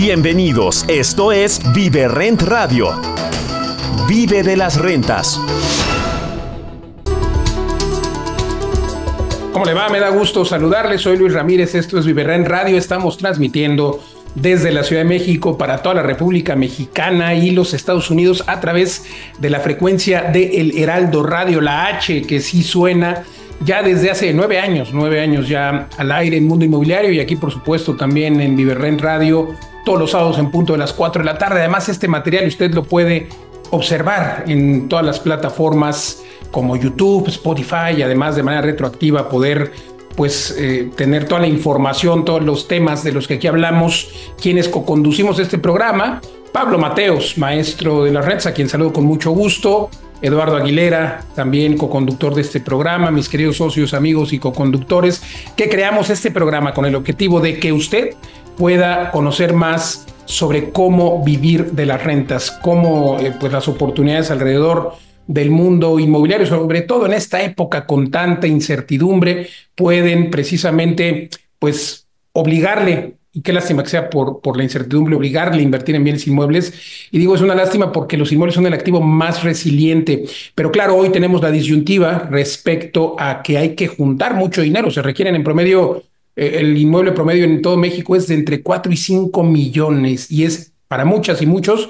Bienvenidos, esto es Vive Rent Radio. Vive de las rentas. ¿Cómo le va? Me da gusto saludarles. Soy Luis Ramírez, esto es Vive Rent Radio. Estamos transmitiendo desde la Ciudad de México para toda la República Mexicana y los Estados Unidos a través de la frecuencia de El Heraldo Radio, la H, que sí suena ya desde hace 9 años ya al aire en Mundo Inmobiliario, y aquí por supuesto también en Vive Rent Radio todos los sábados en punto de las 4 de la tarde. Además, este material usted lo puede observar en todas las plataformas como YouTube, Spotify, y además de manera retroactiva poder tener toda la información, todos los temas de los que aquí hablamos, quienes co-conducimos este programa. Pablo Mateos, maestro de las rentas, a quien saludo con mucho gusto. Eduardo Aguilera, también co-conductor de este programa. Mis queridos socios, amigos y co-conductores, que creamos este programa con el objetivo de que usted pueda conocer más sobre cómo vivir de las rentas, cómo las oportunidades alrededor del mundo inmobiliario, sobre todo en esta época con tanta incertidumbre, pueden precisamente obligarle, y qué lástima que sea por la incertidumbre, obligarle a invertir en bienes inmuebles. Y digo, es una lástima porque los inmuebles son el activo más resiliente. Pero claro, hoy tenemos la disyuntiva respecto a que hay que juntar mucho dinero. Se requieren en promedio, el inmueble promedio en todo México es de entre 4 y 5 millones, y es para muchas y muchos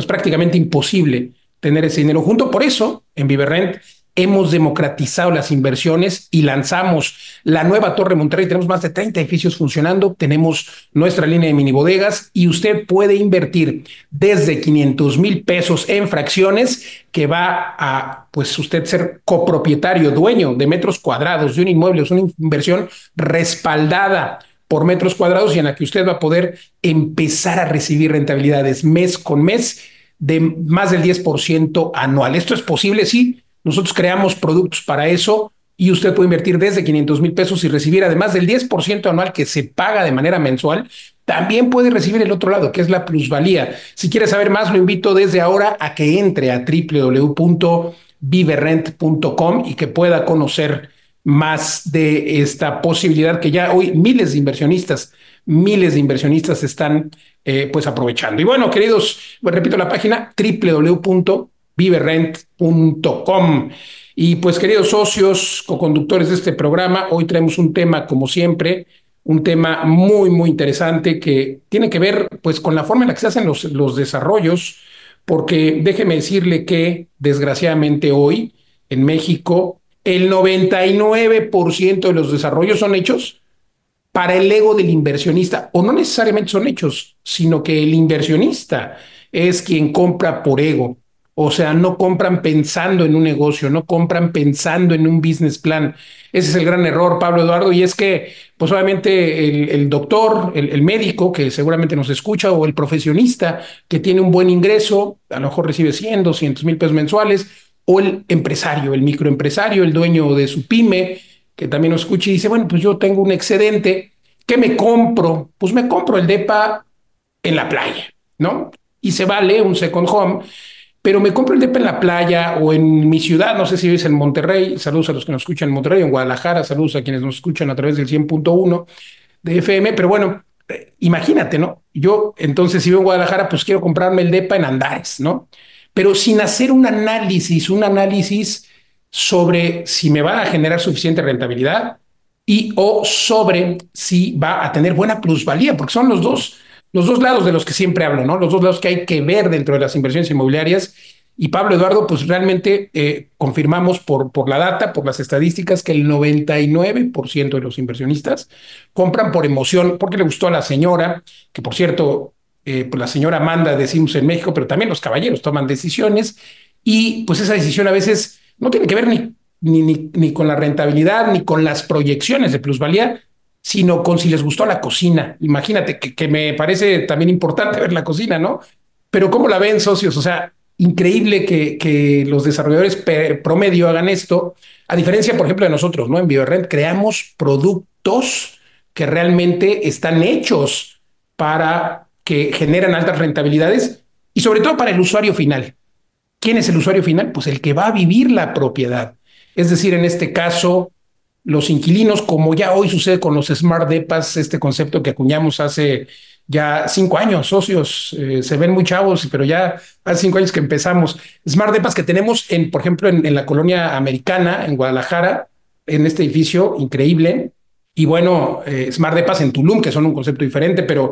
prácticamente imposible tener ese dinero junto. Por eso, en ViveRent hemos democratizado las inversiones y lanzamos la nueva Torre Monterrey. Tenemos más de 30 edificios funcionando, tenemos nuestra línea de mini bodegas, y usted puede invertir desde 500,000 pesos en fracciones, que va a usted ser copropietario, dueño de metros cuadrados de un inmueble. Es una inversión respaldada por metros cuadrados y en la que usted va a poder empezar a recibir rentabilidades mes con mes de más del 10% anual. ¿Esto es posible? Sí. Nosotros creamos productos para eso, y usted puede invertir desde 500,000 pesos y recibir, además del 10% anual que se paga de manera mensual, también puede recibir el otro lado, que es la plusvalía. Si quiere saber más, lo invito desde ahora a que entre a www.viverent.com y que pueda conocer más de esta posibilidad que ya hoy miles de inversionistas están aprovechando. Y bueno, queridos, repito la página www.viverent.com. Y queridos socios, coconductores de este programa, hoy traemos un tema, como siempre, un tema muy, muy interesante que tiene que ver con la forma en la que se hacen los desarrollos, porque déjeme decirle que desgraciadamente hoy en México el 99% de los desarrollos son hechos para el ego del inversionista, o no necesariamente son hechos, sino que el inversionista es quien compra por ego. O sea, no compran pensando en un negocio, no compran pensando en un business plan. Ese es el gran error, Pablo, Eduardo, y es que obviamente el doctor, el médico que seguramente nos escucha, o el profesionista que tiene un buen ingreso, a lo mejor recibe 100, 200,000 pesos mensuales, o el empresario, el microempresario, el dueño de su pyme, que también nos escucha y dice, bueno, yo tengo un excedente, ¿qué me compro? Me compro el depa en la playa, ¿no? Y se vale un second home, pero me compro el depa en la playa o en mi ciudad. No sé si vives en Monterrey, saludos a los que nos escuchan en Monterrey, en Guadalajara, saludos a quienes nos escuchan a través del 100.1 de FM, pero bueno, imagínate, ¿no? Yo entonces, si vivo en Guadalajara, quiero comprarme el depa en Andares, ¿no? Pero sin hacer un análisis sobre si me va a generar suficiente rentabilidad o sobre si va a tener buena plusvalía, porque son los dos lados de los que siempre hablo, ¿no? Los dos lados que hay que ver dentro de las inversiones inmobiliarias. Y Pablo, Eduardo, realmente confirmamos por la data, por las estadísticas, que el 99% de los inversionistas compran por emoción, porque le gustó a la señora, que por cierto, la señora manda, decimos en México, pero también los caballeros toman decisiones, y esa decisión a veces no tiene que ver ni con la rentabilidad, ni con las proyecciones de plusvalía, sino con si les gustó la cocina. Imagínate que me parece también importante ver la cocina, ¿no? Pero ¿cómo la ven, socios? O sea, increíble que los desarrolladores promedio hagan esto, a diferencia, por ejemplo, de nosotros, ¿no? En ViveRent creamos productos que realmente están hechos para que generan altas rentabilidades, y sobre todo para el usuario final. ¿Quién es el usuario final? El que va a vivir la propiedad. Es decir, en este caso, los inquilinos, como ya hoy sucede con los Smart Depas, este concepto que acuñamos hace ya 5 años, socios, se ven muy chavos, pero ya hace 5 años que empezamos. Smart Depas que tenemos, por ejemplo, en la colonia americana, en Guadalajara, en este edificio increíble. Y bueno, Smart Depas en Tulum, que son un concepto diferente, pero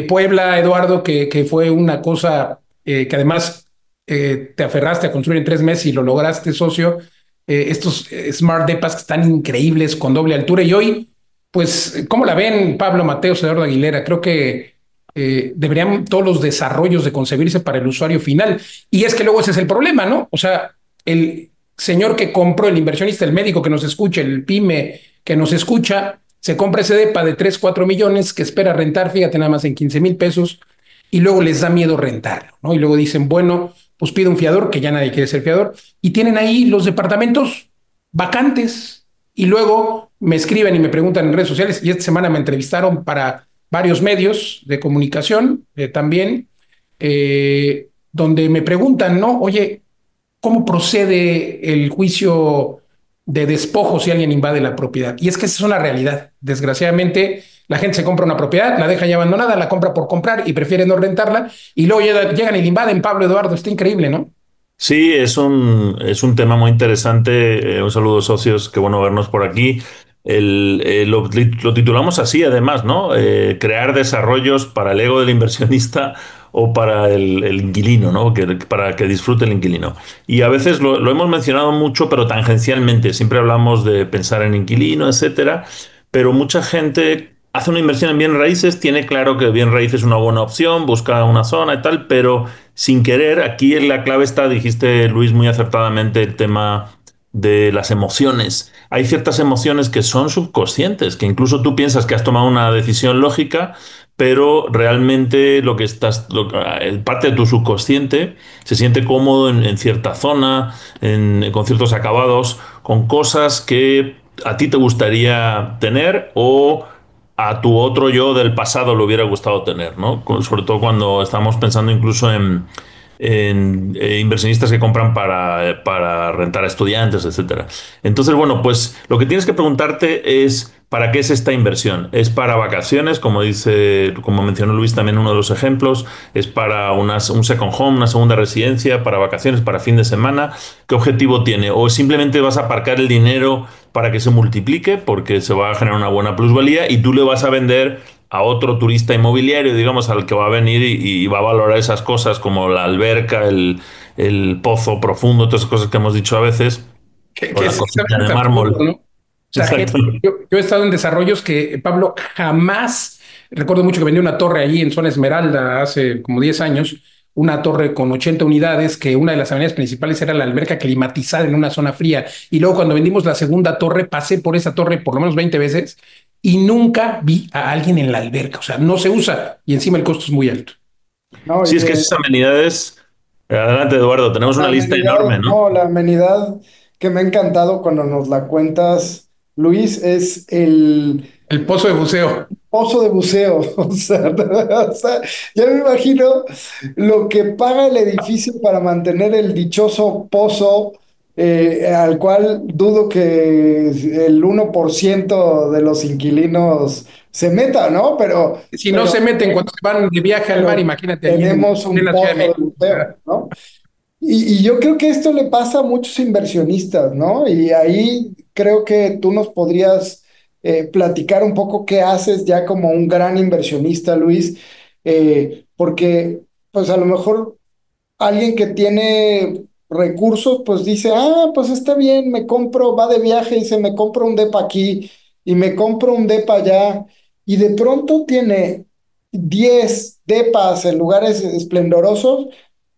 Puebla, Eduardo, que fue una cosa que además te aferraste a construir en 3 meses y lo lograste, socio. Estos Smart Depas que están increíbles, con doble altura. Y hoy, pues, ¿cómo la ven Pablo Mateos, Eduardo Aguilera? Creo que deberían todos los desarrollos de concebirse para el usuario final. Y es que luego ese es el problema, ¿no? O sea, el señor que compró, el inversionista, el médico que nos escucha, el pyme que nos escucha, se compra ese depa de 3 4 millones que espera rentar, fíjate, nada más en 15,000 pesos, y luego les da miedo rentarlo, ¿no? Y luego dicen, bueno, pues pide un fiador, que ya nadie quiere ser fiador, y tienen ahí los departamentos vacantes. Y luego me escriben y me preguntan en redes sociales, y esta semana me entrevistaron para varios medios de comunicación también, donde me preguntan, ¿no? Oye, ¿cómo procede el juicio de despojo si alguien invade la propiedad? Y es que esa es una realidad. Desgraciadamente, la gente se compra una propiedad, la deja ya abandonada, la compra por comprar y prefiere no rentarla, y luego llegan y la invaden. Pablo, Eduardo, está increíble, ¿no? Sí, es un tema muy interesante. Un saludo, socios, qué bueno vernos por aquí. Lo titulamos así, además, ¿no? Crear desarrollos para el ego del inversionista o para el inquilino, ¿no? Para que disfrute el inquilino. Y a veces lo hemos mencionado mucho, pero tangencialmente. Siempre hablamos de pensar en inquilino, etcétera. Pero mucha gente hace una inversión en bien raíces, tiene claro que bien raíces es una buena opción, busca una zona y tal, pero sin querer, aquí en la clave está, dijiste Luis muy acertadamente, el tema de las emociones. Hay ciertas emociones que son subconscientes, que incluso tú piensas que has tomado una decisión lógica, pero realmente parte de tu subconsciente se siente cómodo en cierta zona, con ciertos acabados, con cosas que a ti te gustaría tener o a tu otro yo del pasado le hubiera gustado tener, ¿no? Sobre todo cuando estamos pensando incluso en inversionistas que compran para rentar a estudiantes, etcétera. Entonces, bueno, pues lo que tienes que preguntarte es ¿para qué es esta inversión? ¿Es para vacaciones, como mencionó Luis también uno de los ejemplos? ¿Es para un second home, una segunda residencia, para vacaciones, para fin de semana? ¿Qué objetivo tiene? ¿O simplemente vas a aparcar el dinero para que se multiplique porque se va a generar una buena plusvalía y tú le vas a vender a otro turista inmobiliario, digamos, al que va a venir y va a valorar esas cosas como la alberca, el pozo profundo, todas esas cosas que hemos dicho a veces, o Que la es cocina de absurdo, mármol? ¿no? O sea, Exacto. yo he estado en desarrollos que, Pablo, jamás, recuerdo mucho que vendí una torre allí en zona Esmeralda hace como 10 años, una torre con 80 unidades, que una de las avenidas principales era la alberca climatizada en una zona fría. Y luego cuando vendimos la segunda torre, pasé por esa torre por lo menos 20 veces y nunca vi a alguien en la alberca. O sea, no se usa y encima el costo es muy alto. No, Sí, y es que esas amenidades. Adelante, Eduardo, tenemos la una lista amenidad, enorme, ¿no? no, la amenidad que me ha encantado cuando nos la cuentas, Luis, es el El pozo de buceo. pozo de buceo. O sea, ya me imagino lo que paga el edificio para mantener el dichoso pozo, al cual dudo que el 1% de los inquilinos se meta, ¿no? Si no se meten cuando se van de viaje al mar, pero imagínate allí tenemos en un la Ciudad de pozo de México. O buceo, sea, ¿no? Y yo creo que esto le pasa a muchos inversionistas, ¿no? Y ahí creo que tú nos podrías platicar un poco qué haces ya como un gran inversionista, Luis, porque pues a lo mejor alguien que tiene recursos, pues dice, ah, pues está bien, me compro, va de viaje y se me compra un depa aquí y me compro un depa allá, y de pronto tiene 10 depas en lugares esplendorosos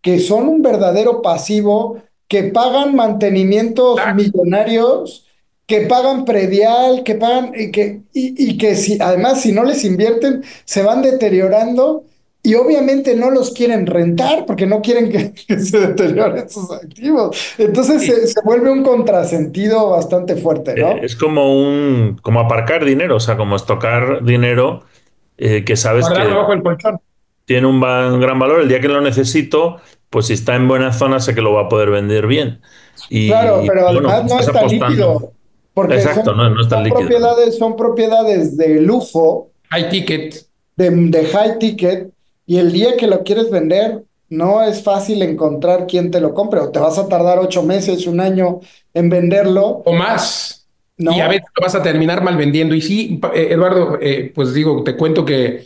que son un verdadero pasivo, que pagan mantenimientos millonarios, que pagan predial, que pagan, y que si, además si no les invierten, se van deteriorando. Y obviamente no los quieren rentar porque no quieren que se deterioren sus activos. Entonces sí, se vuelve un contrasentido bastante fuerte, ¿no? Es como aparcar dinero, o sea, como estocar dinero que sabes guardarlo que bajo el colchón. tiene un gran valor. El día que lo necesito, pues si está en buena zona, sé que lo va a poder vender bien. Claro, Y pero bueno, además no estás está apostando. líquido, porque Exacto, no es tan líquido. son propiedades de lujo. Hay ticket. de high ticket, y el día que lo quieres vender, no es fácil encontrar quien te lo compre, o te vas a tardar 8 meses, un año en venderlo, O más. Y a veces ¿no? lo vas a terminar mal vendiendo. Y sí, Eduardo, pues digo, te cuento que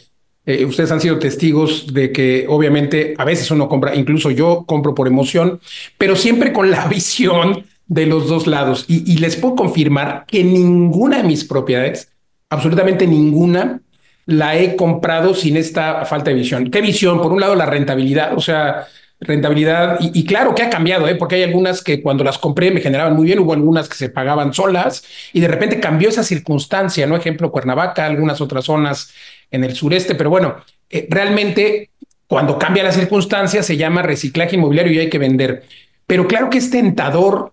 ustedes han sido testigos de que obviamente a veces uno compra, incluso yo compro por emoción, pero siempre con la visión de los dos lados. Y les puedo confirmar que ninguna de mis propiedades, absolutamente ninguna, la he comprado sin esta falta de visión. ¿Qué visión? Por un lado, la rentabilidad, o sea, rentabilidad, y claro que ha cambiado, porque hay algunas que cuando las compré me generaban muy bien, hubo algunas que se pagaban solas y de repente cambió esa circunstancia, ¿no? Ejemplo, Cuernavaca, algunas otras zonas en el sureste, pero bueno, realmente cuando cambia la circunstancia se llama reciclaje inmobiliario y hay que vender. Pero claro que es tentador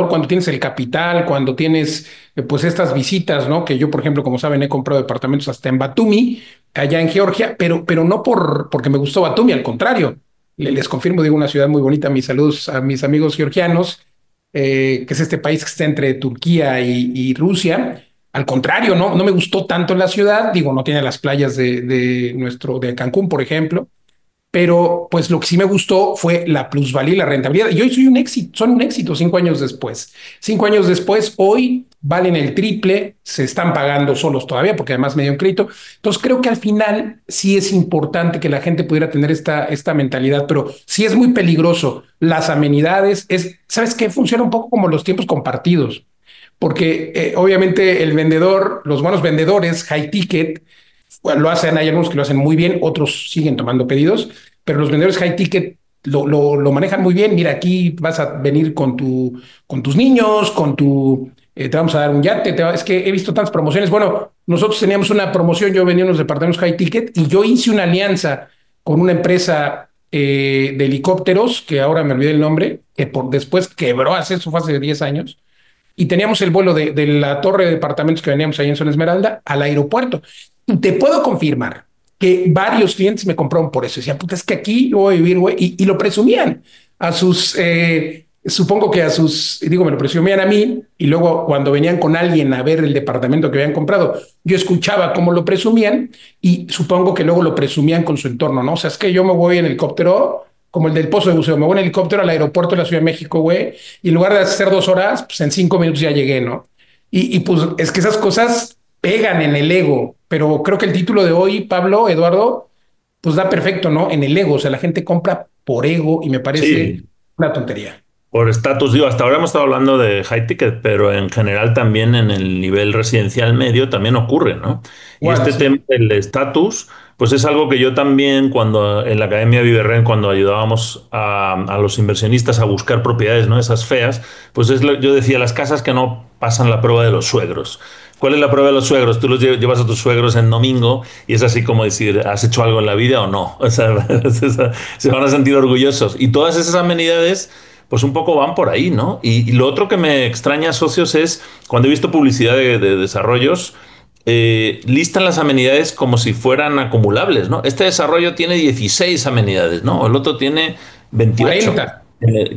cuando tienes el capital, cuando tienes pues estas visitas, ¿no? Que yo, por ejemplo, como saben, he comprado departamentos hasta en Batumi, allá en Georgia, pero no porque me gustó Batumi, al contrario. Les confirmo, digo, una ciudad muy bonita. Mis saludos a mis amigos georgianos, que es este país que está entre Turquía y Rusia. Al contrario, no me gustó tanto la ciudad. Digo, no tiene las playas de Cancún, por ejemplo, pero pues lo que sí me gustó fue la plusvalía y la rentabilidad. Y hoy soy un éxito, son un éxito 5 años después. 5 años después, hoy valen el triple, se están pagando solos todavía, porque además me dio un crédito. Entonces creo que al final sí es importante que la gente pudiera tener esta mentalidad, pero sí es muy peligroso. Las amenidades, ¿sabes qué? Funciona un poco como los tiempos compartidos, porque obviamente el vendedor, los buenos vendedores, high ticket, bueno, lo hacen, hay algunos que lo hacen muy bien, otros siguen tomando pedidos, pero los vendedores high ticket lo manejan muy bien. Mira, aquí vas a venir con tus niños, te vamos a dar un yate. Es que he visto tantas promociones. Bueno, nosotros teníamos una promoción, yo vendía unos departamentos high ticket y yo hice una alianza con una empresa de helicópteros, que ahora me olvidé el nombre, que después quebró, eso fue hace 10 años, y teníamos el vuelo de la torre de departamentos que veníamos ahí en Zona Esmeralda al aeropuerto. Y te puedo confirmar que varios clientes me compraron por eso. Decían, puta, es que aquí yo voy a vivir, güey. Y lo presumían a supongo que me lo presumían a mí. Y luego cuando venían con alguien a ver el departamento que habían comprado, yo escuchaba cómo lo presumían y supongo que luego lo presumían con su entorno, ¿no? O sea, es que yo me voy en helicóptero como el del Pozo de Buceo. Me voy en helicóptero al aeropuerto de la Ciudad de México, güey, y en lugar de hacer 2 horas, pues en 5 minutos ya llegué, ¿no? Y pues es que esas cosas pegan en el ego, pero creo que el título de hoy, Pablo, Eduardo, pues da perfecto, ¿no? En el ego, o sea, la gente compra por ego y me parece Sí, una tontería. por estatus, digo, hasta ahora hemos estado hablando de high ticket, pero en general también en el nivel residencial medio también ocurre, ¿no? Y Igual, este sí. tema del estatus, pues es algo que yo también cuando en la Academia Viverren, cuando ayudábamos a los inversionistas a buscar propiedades, ¿no? Esas feas, pues yo decía, las casas que no pasan la prueba de los suegros. ¿Cuál es la prueba de los suegros? Tú los llevas a tus suegros en domingo y es así como decir, ¿has hecho algo en la vida o no? O sea, se van a sentir orgullosos. Y todas esas amenidades pues un poco van por ahí, ¿no? Y lo otro que me extraña, socios, es cuando he visto publicidad de desarrollos, listan las amenidades como si fueran acumulables, ¿no? Este desarrollo tiene 16 amenidades, ¿no? El otro tiene 28. 40.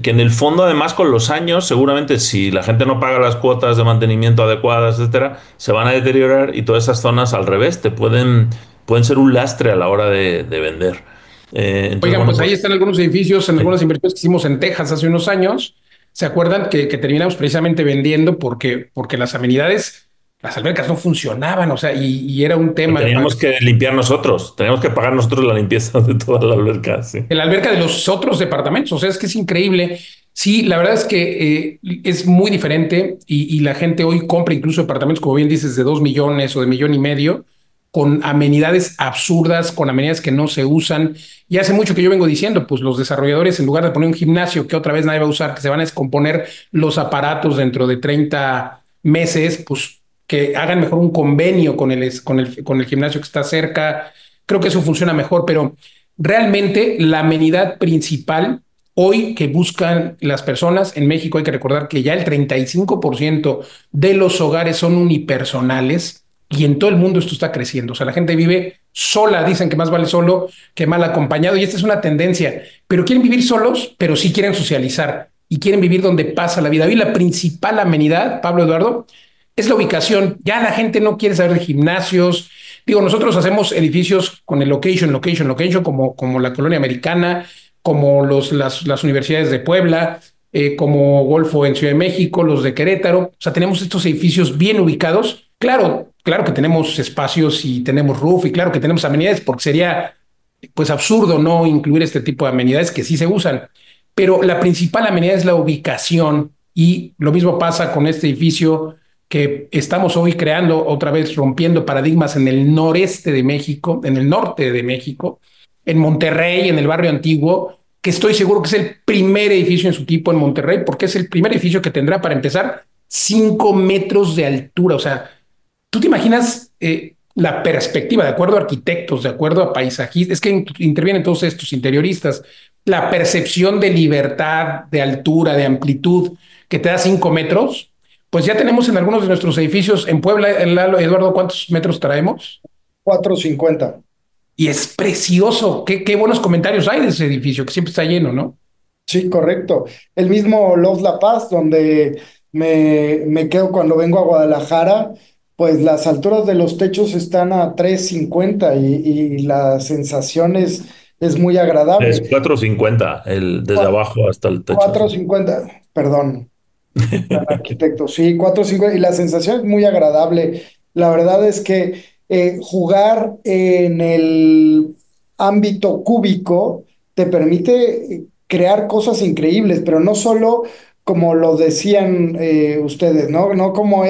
Que en el fondo, además, con los años, seguramente si la gente no paga las cuotas de mantenimiento adecuadas, etcétera, se van a deteriorar y todas esas zonas al revés pueden ser un lastre a la hora de vender. Entonces, Oigan, bueno, pues ahí pues están algunos edificios, en algunas inversiones que hicimos en Texas hace unos años. ¿Se acuerdan que terminamos precisamente vendiendo porque las amenidades, las albercas no funcionaban? O sea, y era un tema. teníamos que limpiar nosotros, teníamos que pagar nosotros la limpieza de toda la alberca, sí. En la alberca de los otros departamentos. O sea, es que es increíble. Sí, la verdad es que es muy diferente y la gente hoy compra incluso departamentos, como bien dices, de 2 millones o de 1,5 millones, con amenidades absurdas, con amenidades que no se usan. Y hace mucho que yo vengo diciendo, pues los desarrolladores, en lugar de poner un gimnasio que otra vez nadie va a usar, que se van a descomponer los aparatos dentro de 30 meses, pues que hagan mejor un convenio con el gimnasio que está cerca. Creo que eso funciona mejor, pero realmente la amenidad principal hoy que buscan las personas en México, hay que recordar que ya el 35% de los hogares son unipersonales y en todo el mundo esto está creciendo. O sea, la gente vive sola, dicen que más vale solo que mal acompañado, y esta es una tendencia, pero quieren vivir solos, pero sí quieren socializar y quieren vivir donde pasa la vida. Hoy la principal amenidad, Pablo, Eduardo, es la ubicación. Ya la gente no quiere saber de gimnasios, Digo, nosotros hacemos edificios con el location, como la Colonia Americana, como las universidades de Puebla, como Golfo en Ciudad de México, los de Querétaro. O sea, tenemos estos edificios bien ubicados. Claro, claro que tenemos espacios y tenemos roof y claro que tenemos amenidades, porque sería pues absurdo no incluir este tipo de amenidades que sí se usan. Pero la principal amenidad es la ubicación y lo mismo pasa con este edificio que estamos hoy creando, otra vez rompiendo paradigmas en el noreste de México, en el norte de México, en Monterrey, en el barrio antiguo, que estoy seguro que es el primer edificio en su tipo en Monterrey, porque es el primer edificio que tendrá para empezar 5 metros de altura. O sea, ¿tú te imaginas la perspectiva, de acuerdo a arquitectos, de acuerdo a paisajistas, es que intervienen todos estos interioristas, la percepción de libertad, de altura, de amplitud que te da 5 metros? Pues ya tenemos en algunos de nuestros edificios en Puebla, Eduardo, ¿cuántos metros traemos? 450. Y es precioso. Qué buenos comentarios hay de ese edificio, que siempre está lleno, ¿no? Sí, correcto. El mismo Los La Paz, donde me quedo cuando vengo a Guadalajara, pues las alturas de los techos están a 350 y la sensación es muy Es agradable. 4,50 desde Cua- abajo hasta el techo. Sí. 450, perdón, arquitecto, sí, 450 y la sensación es muy agradable. La verdad es que jugar en el ámbito cúbico te permite crear cosas increíbles, pero no solo como lo decían ustedes, ¿no? No como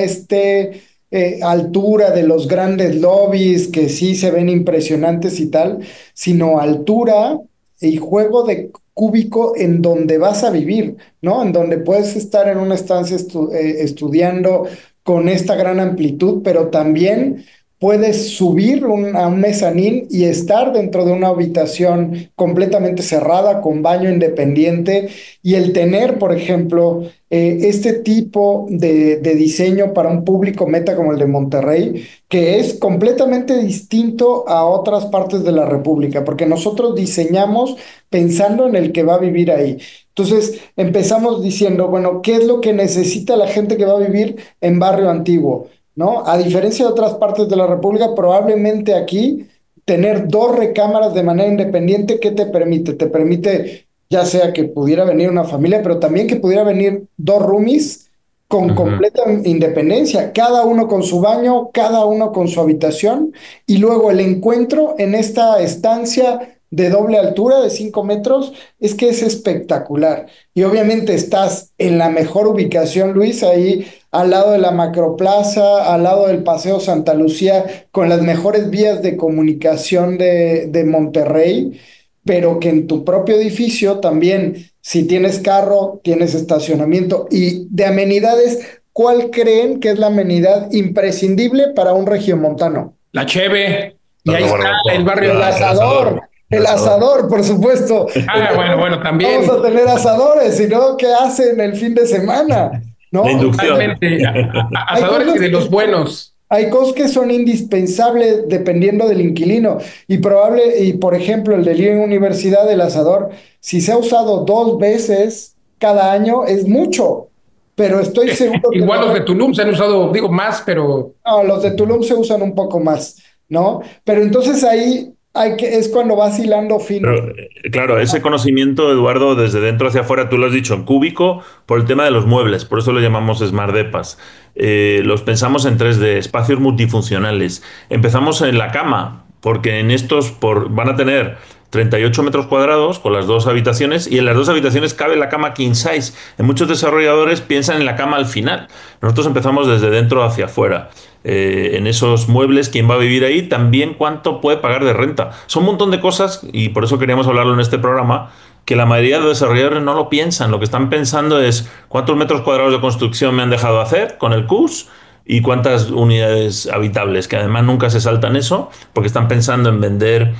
altura de los grandes lobbies que sí se ven impresionantes y tal, sino altura y juego de cúbico en donde vas a vivir, ¿no? En donde puedes estar en una estancia estudiando con esta gran amplitud, pero también puedes subir a un mezanín y estar dentro de una habitación completamente cerrada, con baño independiente, y el tener, por ejemplo, este tipo de diseño para un público meta como el de Monterrey, que es completamente distinto a otras partes de la República, porque nosotros diseñamos pensando en el que va a vivir ahí. Entonces empezamos diciendo, bueno, ¿qué es lo que necesita la gente que va a vivir en barrio antiguo? ¿No? A diferencia de otras partes de la República, probablemente aquí tener dos recámaras de manera independiente, ¿qué te permite? Te permite ya sea que pudiera venir una familia, pero también que pudiera venir dos roomies con Ujú. completa independencia, cada uno con su baño, cada uno con su habitación, y luego el encuentro en esta estancia de doble altura de 5 metros, es que es espectacular. Y obviamente estás en la mejor ubicación, Luis, ahí al lado de la Macroplaza, al lado del Paseo Santa Lucía, con las mejores vías de comunicación de Monterrey, pero que en tu propio edificio también, si tienes carro, tienes estacionamiento y de amenidades, ¿cuál creen que es la amenidad imprescindible para un regiomontano? La Cheve, y ahí Plaza está el Barbacoa. barrio El de El asador, asador. El el asador. asador, por supuesto. Bueno, Vamos a también, tener asadores, si no, ¿qué hacen el fin de semana? La ¿No? inducción. totalmente, Hay asadores y cosas de los que, buenos. hay cosas que son indispensables dependiendo del inquilino. Y por ejemplo, el de Living Universidad, el asador, si se ha usado 2 veces cada año, es mucho. Pero estoy seguro que Igual los de Tulum se han usado, digo, más, pero no, los de Tulum se usan un poco más, ¿no? Pero entonces ahí es cuando vas hilando fino. Pero, claro, ese conocimiento, Eduardo, desde dentro hacia afuera, tú lo has dicho, en cúbico, por el tema de los muebles, por eso lo llamamos Smart Depas. Los pensamos en 3D, espacios multifuncionales. Empezamos en la cama, porque en estos van a tener 38 metros cuadrados con las dos habitaciones y en las dos habitaciones cabe la cama king size. En muchos desarrolladores piensan en la cama al final. Nosotros empezamos desde dentro hacia afuera. En esos muebles, quién va a vivir ahí, también cuánto puede pagar de renta. Son un montón de cosas y por eso queríamos hablarlo en este programa, que la mayoría de desarrolladores no lo piensan. Lo que están pensando es cuántos metros cuadrados de construcción me han dejado hacer con el CUS y cuántas unidades habitables, que además nunca se saltan eso, porque están pensando en vender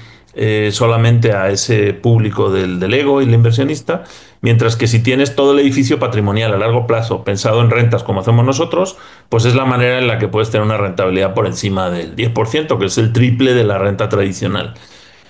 solamente a ese público del ego y el inversionista, mientras que si tienes todo el edificio patrimonial a largo plazo pensado en rentas como hacemos nosotros, pues es la manera en la que puedes tener una rentabilidad por encima del 10%, que es el triple de la renta tradicional.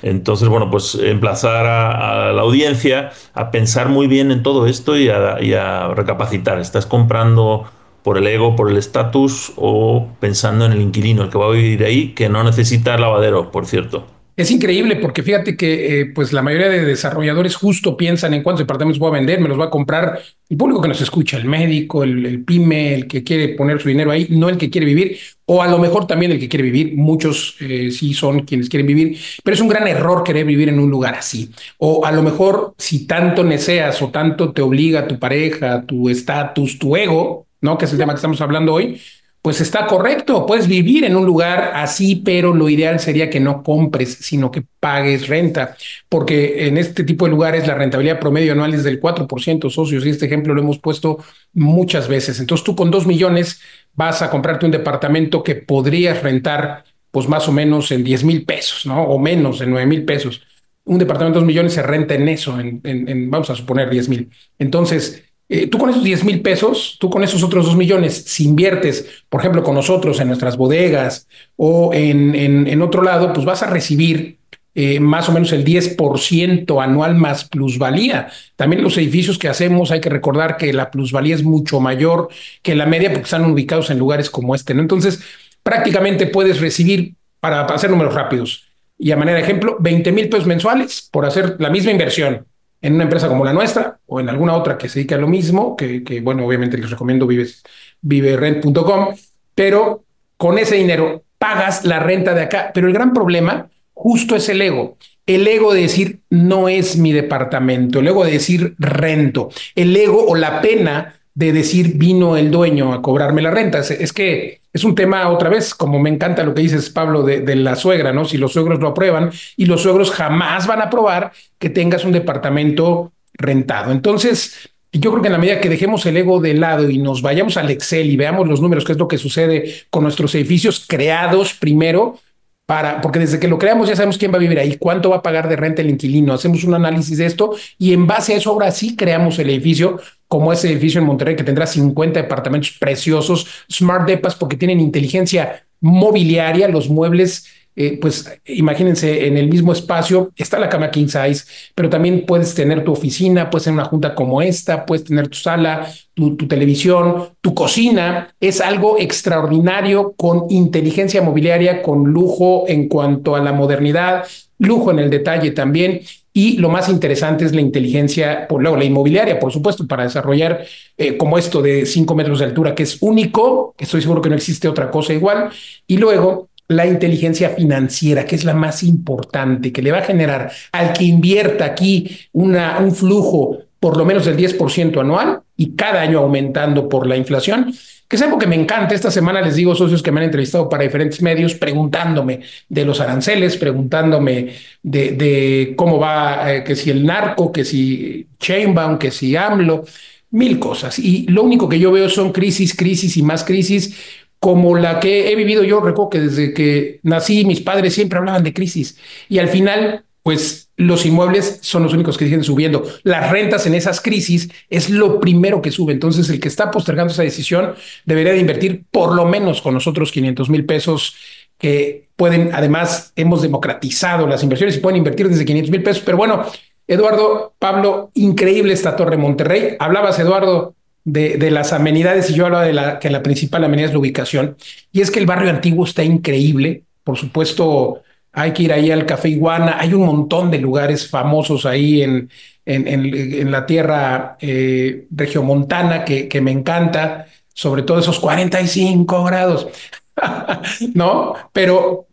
Entonces, bueno, pues emplazar a la audiencia a pensar muy bien en todo esto y a recapacitar. Estás comprando por el ego, por el estatus o pensando en el inquilino, el que va a vivir ahí, que no necesita lavadero, por cierto. Es increíble porque fíjate que pues la mayoría de desarrolladores justo piensan en cuántos departamentos voy a vender, me los va a comprar el público que nos escucha, el médico, el pyme, el que quiere poner su dinero ahí, no el que quiere vivir, o a lo mejor también el que quiere vivir. Muchos sí son quienes quieren vivir, pero es un gran error querer vivir en un lugar así. O a lo mejor si tanto neceas o tanto te obliga tu pareja, tu estatus, tu ego, ¿no? Que es el tema que estamos hablando hoy, pues está correcto, puedes vivir en un lugar así, pero lo ideal sería que no compres, sino que pagues renta, porque en este tipo de lugares la rentabilidad promedio anual es del 4%, socios, y este ejemplo lo hemos puesto muchas veces. Entonces tú con 2 millones vas a comprarte un departamento que podrías rentar pues más o menos en 10,000 pesos, ¿no? O menos, en 9,000 pesos. Un departamento de 2 millones se renta en eso, vamos a suponer 10,000. Entonces, tú con esos 10,000 pesos, tú con esos otros 2 millones, si inviertes, por ejemplo, con nosotros en nuestras bodegas o en otro lado, pues vas a recibir más o menos el 10% anual más plusvalía. También los edificios que hacemos, hay que recordar que la plusvalía es mucho mayor que la media porque están ubicados en lugares como este, ¿no? Entonces, prácticamente puedes recibir, para hacer números rápidos, y a manera de ejemplo, 20,000 pesos mensuales por hacer la misma inversión en una empresa como la nuestra o en alguna otra que se dedique a lo mismo, que bueno, obviamente les recomiendo viverent.com, pero con ese dinero pagas la renta de acá. Pero el gran problema justo es el ego de decir no es mi departamento, el ego de decir rento, el ego o la pena de decir vino el dueño a cobrarme la renta. Es que es un tema, otra vez, como me encanta lo que dices, Pablo, de la suegra, ¿no? Si los suegros lo aprueban, y los suegros jamás van a aprobar que tengas un departamento rentado. Entonces, yo creo que en la medida que dejemos el ego de lado y nos vayamos al Excel y veamos los números, qué es lo que sucede con nuestros edificios creados primero, porque desde que lo creamos ya sabemos quién va a vivir ahí, cuánto va a pagar de renta el inquilino, hacemos un análisis de esto y en base a eso ahora sí creamos el edificio, como ese edificio en Monterrey que tendrá 50 departamentos preciosos, smart depas, porque tienen inteligencia mobiliaria, los muebles, pues imagínense, en el mismo espacio está la cama king size, pero también puedes tener tu oficina, puedes tener una junta como esta, puedes tener tu sala, tu televisión, tu cocina. Es algo extraordinario, con inteligencia mobiliaria, con lujo en cuanto a la modernidad, lujo en el detalle también. Y lo más interesante es la inteligencia, luego la inmobiliaria, por supuesto, para desarrollar como esto de 5 metros de altura, que es único, estoy seguro que no existe otra cosa igual. Y luego la inteligencia financiera, que es la más importante, que le va a generar al que invierta aquí un flujo por lo menos del 10% anual y cada año aumentando por la inflación, que es algo que me encanta. Esta semana les digo, socios que me han entrevistado para diferentes medios, preguntándome de los aranceles, preguntándome de cómo va, que si el narco, que si Sheinbaum, que si AMLO, mil cosas. Y lo único que yo veo son crisis, crisis y más crisis, como la que he vivido yo. Recuerdo que desde que nací mis padres siempre hablaban de crisis y al final pues los inmuebles son los únicos que siguen subiendo. Las rentas en esas crisis es lo primero que sube. Entonces el que está postergando esa decisión debería de invertir por lo menos con nosotros 500,000 pesos, que pueden, además hemos democratizado las inversiones y pueden invertir desde 500,000 pesos. Pero bueno, Eduardo, Pablo, increíble esta Torre Monterrey. Hablabas, Eduardo, de las amenidades y yo hablaba de que la principal amenidad es la ubicación, y es que el barrio antiguo está increíble. Por supuesto, hay que ir ahí al Café Iguana, hay un montón de lugares famosos ahí en la tierra regiomontana que me encanta, sobre todo esos 45 grados, ¿no? Pero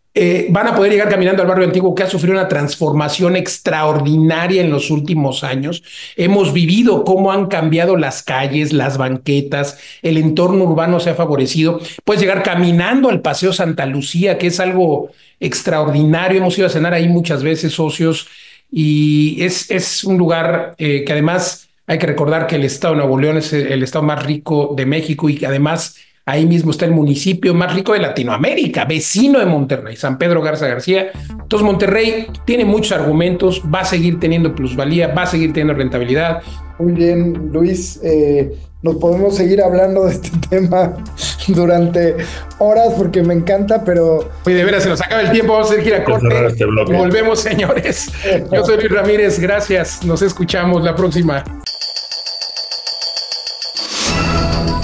van a poder llegar caminando al barrio antiguo, que ha sufrido una transformación extraordinaria en los últimos años. Hemos vivido cómo han cambiado las calles, las banquetas, el entorno urbano se ha favorecido. Puedes llegar caminando al Paseo Santa Lucía, que es algo extraordinario. Hemos ido a cenar ahí muchas veces, socios, y es un lugar que además hay que recordar que el estado de Nuevo León es el estado más rico de México, y que además ahí mismo está el municipio más rico de Latinoamérica, vecino de Monterrey, San Pedro Garza García. Entonces Monterrey tiene muchos argumentos, va a seguir teniendo plusvalía, va a seguir teniendo rentabilidad. Muy bien, Luis. Nos podemos seguir hablando de este tema durante horas porque me encanta, pero... Oye, de veras, se nos acaba el tiempo, vamos a ir a corte. Volvemos, señores. Yo soy Luis Ramírez, gracias. Nos escuchamos la próxima.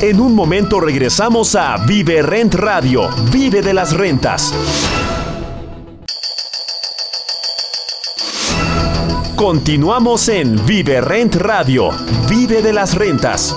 En un momento regresamos a Vive Rent Radio, vive de las rentas. Continuamos en Vive Rent Radio, vive de las rentas.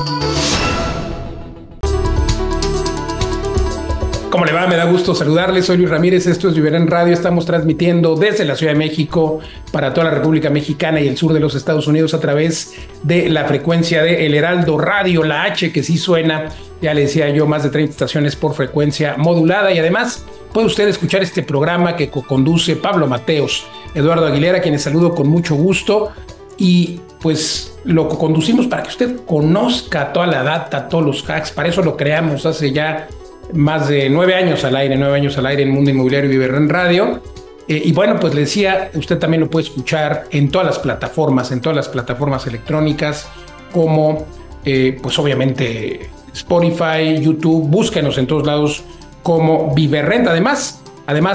¿Cómo le va? Me da gusto saludarles. Soy Luis Ramírez, esto es Vive Rent Radio. Estamos transmitiendo desde la Ciudad de México para toda la República Mexicana y el sur de los Estados Unidos a través de la frecuencia de El Heraldo Radio, la H que sí suena. Ya le decía yo, más de 30 estaciones por frecuencia modulada, y además puede usted escuchar este programa que conduce Pablo Mateos, Eduardo Aguilera, a quienes saludo con mucho gusto, y pues lo conducimos para que usted conozca toda la data, todos los hacks. Para eso lo creamos hace ya más de 9 años al aire en Mundo Inmobiliario y Vive Rent Radio. Y bueno, pues le decía, usted también lo puede escuchar en todas las plataformas electrónicas, como pues obviamente Spotify, YouTube. Búsquenos en todos lados como Vive Rent. Además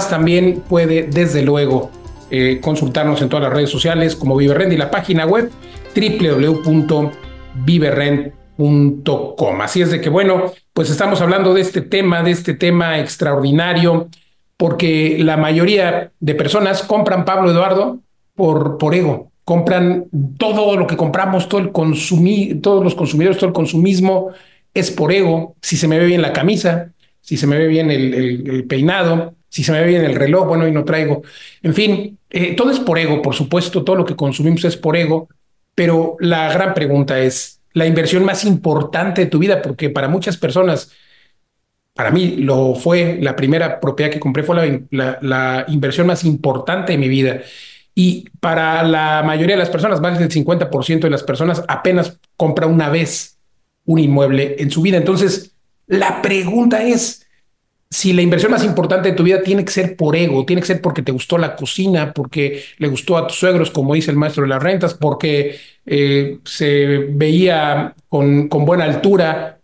también puede desde luego consultarnos en todas las redes sociales como Vive Rent y la página web www.viverent.com. Así es de que bueno, pues estamos hablando de este tema extraordinario, porque la mayoría de personas compran, Pablo, Eduardo, por ego. Compran todo lo que compramos, todos los consumidores, todo el consumismo es por ego. Si se me ve bien la camisa, si se me ve bien el peinado, si se me ve bien el reloj, bueno, y no traigo. En fin, todo es por ego, por supuesto, todo lo que consumimos es por ego, pero la gran pregunta es, la inversión más importante de tu vida, porque para muchas personas, para mí lo fue, la primera propiedad que compré fue la inversión más importante de mi vida. Y para la mayoría de las personas, más del 50% de las personas, apenas compra una vez un inmueble en su vida. Entonces, la pregunta es, si la inversión más importante de tu vida tiene que ser por ego, tiene que ser porque te gustó la cocina, porque le gustó a tus suegros, como dice el maestro de las rentas, porque se veía con buena altura,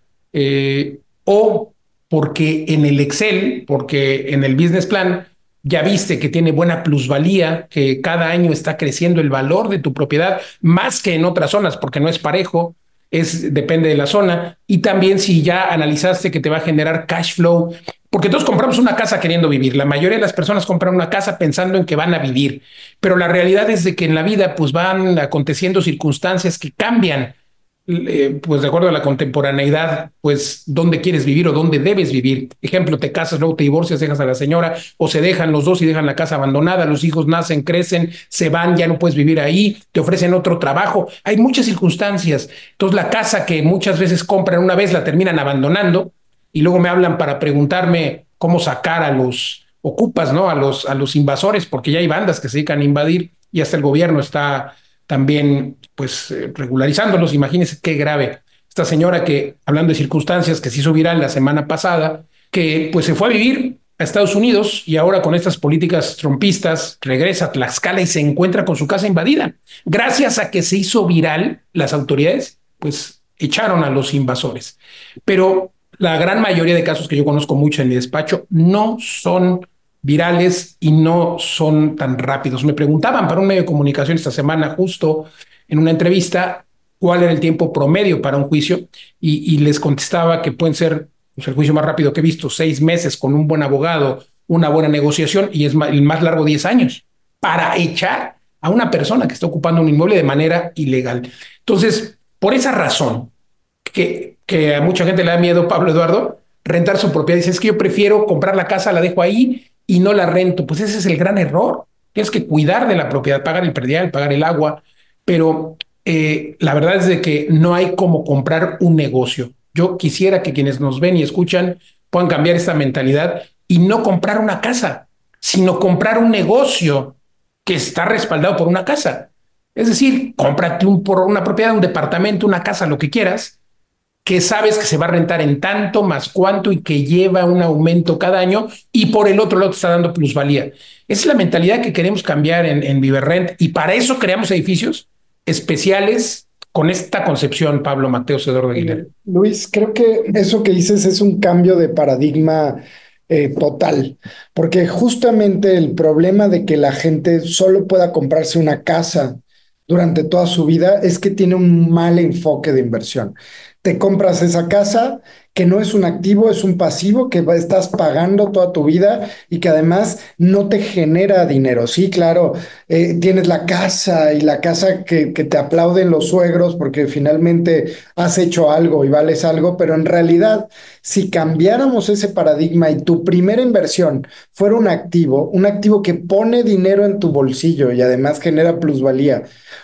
o porque en el Excel, porque en el business plan, ya viste que tiene buena plusvalía, que cada año está creciendo el valor de tu propiedad, más que en otras zonas, porque no es parejo. Depende de la zona, y también si ya analizaste que te va a generar cash flow, porque todos compramos una casa queriendo vivir. La mayoría de las personas compran una casa pensando en que van a vivir, pero la realidad es de que en la vida pues van aconteciendo circunstancias que cambian, pues de acuerdo a la contemporaneidad, pues dónde quieres vivir o dónde debes vivir. Ejemplo, te casas, luego te divorcias, dejas a la señora, o se dejan los dos y dejan la casa abandonada, los hijos nacen, crecen, se van, ya no puedes vivir ahí, te ofrecen otro trabajo. Hay muchas circunstancias. Entonces la casa que muchas veces compran una vez la terminan abandonando, y luego me hablan para preguntarme cómo sacar a los ocupas, ¿no? A los invasores, porque ya hay bandas que se dedican a invadir, y hasta el gobierno está también pues regularizándolos. Imagínense qué grave. Esta señora que, hablando de circunstancias, que se hizo viral la semana pasada, que pues se fue a vivir a Estados Unidos, y ahora con estas políticas trumpistas regresa a Tlaxcala y se encuentra con su casa invadida. Gracias a que se hizo viral, las autoridades pues echaron a los invasores. Pero la gran mayoría de casos que yo conozco mucho en mi despacho no son virales y no son tan rápidos. Me preguntaban para un medio de comunicación esta semana, justo en una entrevista, cuál era el tiempo promedio para un juicio, y les contestaba que pueden ser, pues, el juicio más rápido que he visto, 6 meses con un buen abogado, una buena negociación, y es el más largo 10 años para echar a una persona que está ocupando un inmueble de manera ilegal. Entonces, por esa razón, que a mucha gente le da miedo, Pablo, Eduardo, rentar su propiedad. Dice, es que yo prefiero comprar la casa, la dejo ahí y no la rento. Pues ese es el gran error. Tienes que cuidar de la propiedad, pagar el predial, pagar el agua, pero la verdad es de que no hay como comprar un negocio. Yo quisiera que quienes nos ven y escuchan puedan cambiar esta mentalidad y no comprar una casa, sino comprar un negocio que está respaldado por una casa. Es decir, cómprate por una propiedad, un departamento, una casa, lo que quieras, que sabes que se va a rentar en tanto más cuánto y que lleva un aumento cada año, y por el otro lado te está dando plusvalía. Esa es la mentalidad que queremos cambiar en Vive Rent, y para eso creamos edificios especiales con esta concepción, Pablo Mateos, Eduardo Aguilera. Luis, creo que eso que dices es un cambio de paradigma total, porque justamente el problema de que la gente solo pueda comprarse una casa durante toda su vida es que tiene un mal enfoque de inversión. Te compras esa casa que no es un activo, es un pasivo que estás pagando toda tu vida y que además no te genera dinero. Sí, claro, tienes la casa y la casa que te aplauden los suegros porque finalmente has hecho algo y vales algo, pero en realidad, si cambiáramos ese paradigma y tu primera inversión fuera un activo que pone dinero en tu bolsillo y además genera plusvalía,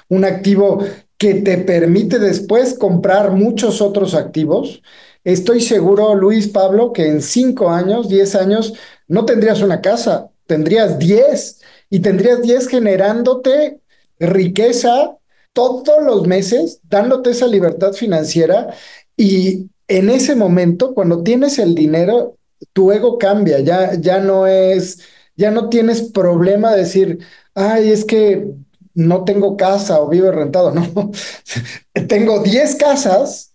un activo que te permite después comprar muchos otros activos, estoy seguro, Luis Pablo, que en 5 años, 10 años, no tendrías una casa, tendrías 10 y tendrías 10 generándote riqueza todos los meses, dándote esa libertad financiera y en ese momento, cuando tienes el dinero, tu ego cambia, ya no es, ya no tienes problema de decir, ay, es que no tengo casa o vivo rentado, no. Tengo 10 casas,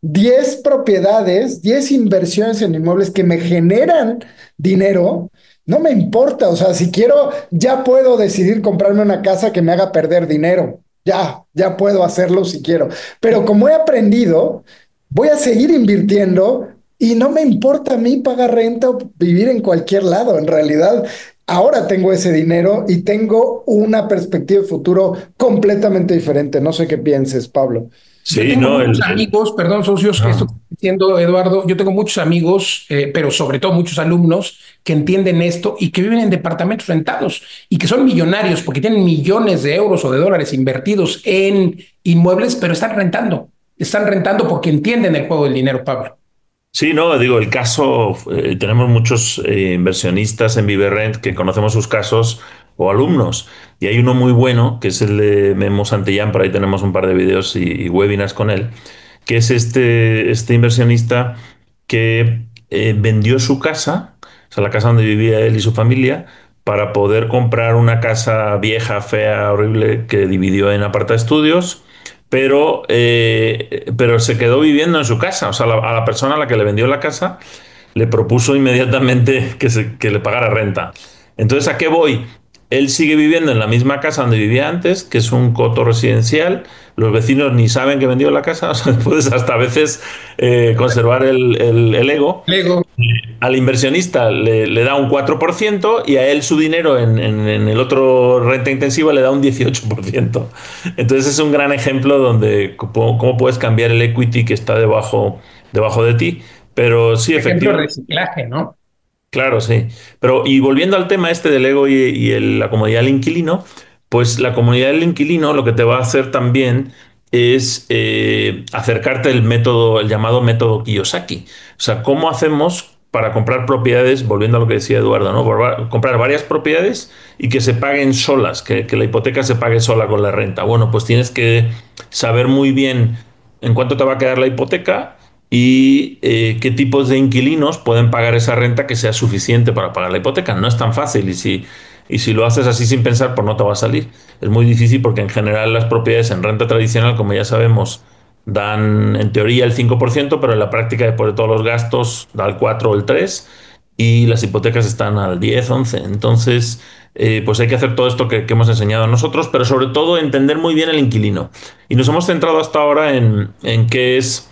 10 propiedades, 10 inversiones en inmuebles que me generan dinero. No me importa, o sea, si quiero, ya puedo decidir comprarme una casa que me haga perder dinero. Ya puedo hacerlo si quiero. Pero como he aprendido, voy a seguir invirtiendo y no me importa a mí pagar renta o vivir en cualquier lado. En realidad, ahora tengo ese dinero y tengo una perspectiva de futuro completamente diferente. No sé qué pienses, Pablo. Yo Sí, tengo no, muchos amigos, perdón, socios, esto ah. que está diciendo Eduardo, yo tengo muchos amigos, pero sobre todo muchos alumnos que entienden esto y que viven en departamentos rentados y que son millonarios porque tienen millones de euros o de dólares invertidos en inmuebles, pero están rentando porque entienden el juego del dinero, Pablo. Sí, no, digo, el caso, tenemos muchos inversionistas en Viverrent que conocemos sus casos o alumnos, y hay uno muy bueno, que es el de Memo Santillán, por ahí tenemos un par de videos y webinars con él, que es este inversionista que vendió su casa, o sea, la casa donde vivía él y su familia, para poder comprar una casa vieja, fea, horrible, que dividió en aparta estudios, pero se quedó viviendo en su casa. O sea, a la persona a la que le vendió la casa le propuso inmediatamente que le pagara renta. Entonces, ¿a qué voy? Él sigue viviendo en la misma casa donde vivía antes, que es un coto residencial. Los vecinos ni saben que vendió la casa. O sea, puedes hasta a veces conservar el ego. Lego. Al inversionista le da un 4% y a él su dinero en el otro renta intensiva le da un 18%. Entonces es un gran ejemplo donde cómo puedes cambiar el equity que está debajo de ti. Pero sí, Ejemplo de efectivamente. reciclaje, ¿no? Claro, sí. Pero y volviendo al tema este del ego y la comodidad del inquilino, pues la comodidad del inquilino lo que te va a hacer también es acercarte el método, el llamado método Kiyosaki. O sea, ¿cómo hacemos para comprar propiedades, volviendo a lo que decía Eduardo, ¿no? Comprar varias propiedades y que se paguen solas, que la hipoteca se pague sola con la renta? Bueno, pues tienes que saber muy bien en cuánto te va a quedar la hipoteca y qué tipos de inquilinos pueden pagar esa renta que sea suficiente para pagar la hipoteca. No es tan fácil y si lo haces así sin pensar, pues no te va a salir. Es muy difícil porque en general las propiedades en renta tradicional, como ya sabemos, dan en teoría el 5%, pero en la práctica después de todos los gastos da el 4 o el 3%, y las hipotecas están al 10, 11. Entonces, pues hay que hacer todo esto que hemos enseñado nosotros, pero sobre todo entender muy bien el inquilino. Y nos hemos centrado hasta ahora en qué es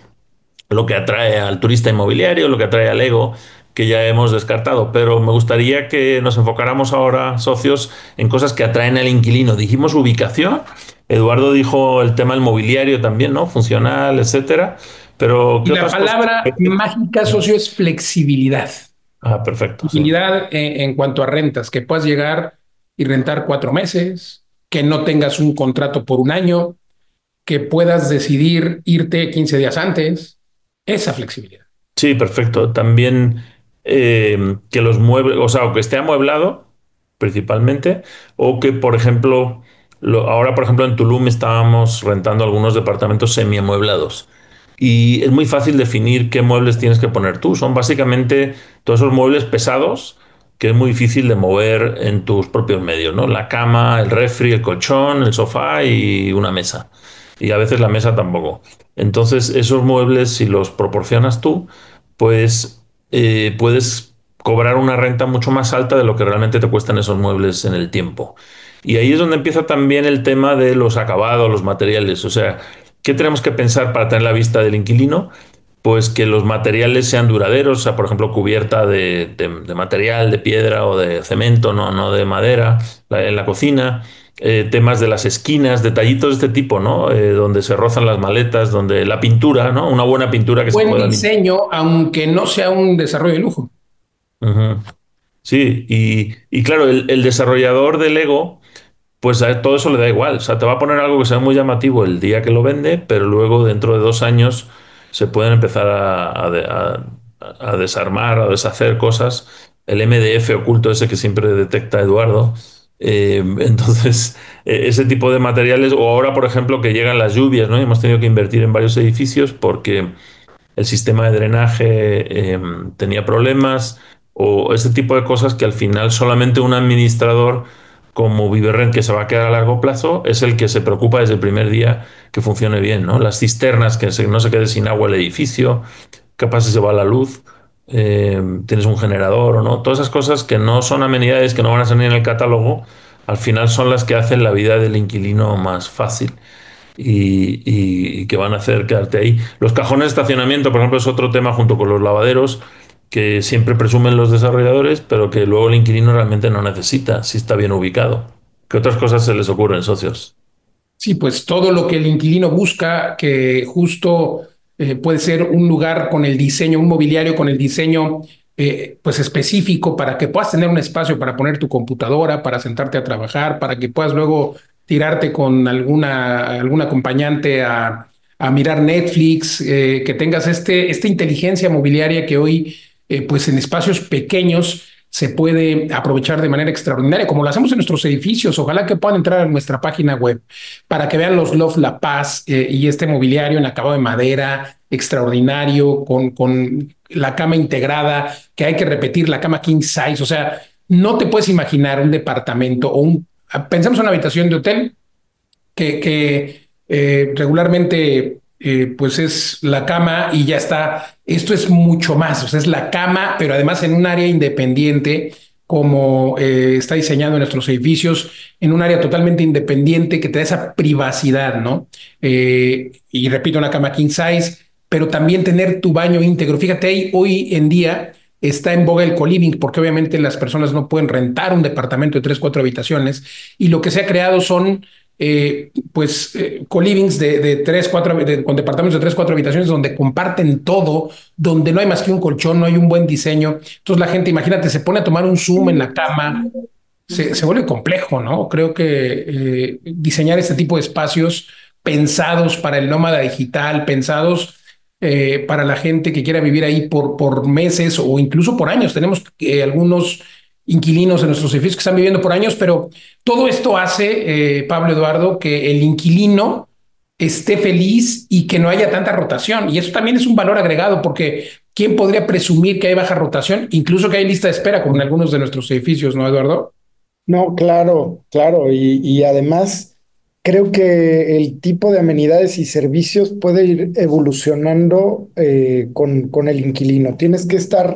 lo que atrae al turista inmobiliario, lo que atrae al ego, que ya hemos descartado. Pero me gustaría que nos enfocáramos ahora, socios, en cosas que atraen al inquilino. Dijimos ubicación, Eduardo dijo el tema del mobiliario también, ¿no? Funcional, etcétera. Pero, Y ¿qué la otras cosas? palabra mágica, socio, es flexibilidad. Ah, perfecto, sí. Flexibilidad en cuanto a rentas, que puedas llegar y rentar 4 meses, que no tengas un contrato por un año, que puedas decidir irte 15 días antes. Esa flexibilidad. Sí, perfecto. También que los muebles, o sea, o que esté amueblado principalmente, o que, por ejemplo, ahora, por ejemplo, en Tulum estábamos rentando algunos departamentos semiamueblados. Y es muy fácil definir qué muebles tienes que poner tú. Son básicamente todos esos muebles pesados que es muy difícil de mover en tus propios medios, ¿no? La cama, el refri, el colchón, el sofá y una mesa. Y a veces la mesa tampoco. Entonces, esos muebles, si los proporcionas tú, pues puedes cobrar una renta mucho más alta de lo que realmente te cuestan esos muebles en el tiempo. Y ahí es donde empieza también el tema de los acabados, los materiales. O sea, ¿qué tenemos que pensar para tener la vista del inquilino? Pues que los materiales sean duraderos, o sea, por ejemplo, cubierta de material, de piedra o de cemento, no de madera, en la cocina. Temas de las esquinas, detallitos de este tipo, ¿no? Donde se rozan las maletas, donde la pintura, ¿no? Una buena pintura que se Buen pueda limpiar. diseño, aunque no sea un desarrollo de lujo. Ujú. Sí, y claro, el desarrollador de Lego, pues a todo eso le da igual. O sea, te va a poner algo que sea muy llamativo el día que lo vende, pero luego dentro de 2 años se pueden empezar a desarmar, a deshacer cosas. El MDF oculto ese que siempre detecta Eduardo. Entonces, ese tipo de materiales, o ahora, por ejemplo, que llegan las lluvias, ¿no? Y hemos tenido que invertir en varios edificios porque el sistema de drenaje tenía problemas o ese tipo de cosas que al final solamente un administrador como Viverrent, que se va a quedar a largo plazo, es el que se preocupa desde el primer día que funcione bien, ¿no? Las cisternas, no se quede sin agua el edificio, qué pasa si se va la luz, tienes un generador o no, todas esas cosas que no son amenidades, que no van a salir en el catálogo, al final son las que hacen la vida del inquilino más fácil y que van a hacer quedarte ahí. Los cajones de estacionamiento, por ejemplo, es otro tema junto con los lavaderos que siempre presumen los desarrolladores, pero que luego el inquilino realmente no necesita si está bien ubicado. ¿Qué otras cosas se les ocurren, socios? Sí, pues todo lo que el inquilino busca, que justo puede ser un lugar con el diseño, un mobiliario con el diseño pues específico para que puedas tener un espacio para poner tu computadora, para sentarte a trabajar, para que puedas luego tirarte con algún acompañante a mirar Netflix, que tengas esta inteligencia mobiliaria que hoy pues en espacios pequeños se puede aprovechar de manera extraordinaria, como lo hacemos en nuestros edificios. Ojalá que puedan entrar a nuestra página web para que vean los Loft La Paz y este mobiliario en acabado de madera extraordinario, con la cama integrada, que hay que repetir, la cama king size. O sea, no te puedes imaginar un departamento o pensamos en una habitación de hotel que regularmente pues es la cama y ya está. Esto es mucho más, o sea, es la cama, pero además en un área independiente, como está diseñado en nuestros edificios, en un área totalmente independiente que te da esa privacidad, ¿no? Y repito, una cama king size, pero también tener tu baño íntegro. Fíjate, ahí, hoy en día está en boga el co-living, porque obviamente las personas no pueden rentar un departamento de 3, 4 habitaciones, y lo que se ha creado son co-livings de 3, 4, con departamentos de 3, 4 habitaciones donde comparten todo, donde no hay más que un colchón, no hay un buen diseño. Entonces la gente, imagínate, se pone a tomar un Zoom en la cama, se vuelve complejo, ¿no? Creo que diseñar este tipo de espacios pensados para el nómada digital, pensados para la gente que quiera vivir ahí por meses o incluso por años. Tenemos algunos inquilinos en nuestros edificios que están viviendo por años, pero todo esto hace, Pablo Eduardo, que el inquilino esté feliz y que no haya tanta rotación. Y eso también es un valor agregado, porque ¿quién podría presumir que hay baja rotación? Incluso que hay lista de espera, como en algunos de nuestros edificios, ¿no, Eduardo? No, claro, claro. Y además creo que el tipo de amenidades y servicios puede ir evolucionando con el inquilino. Tienes que estar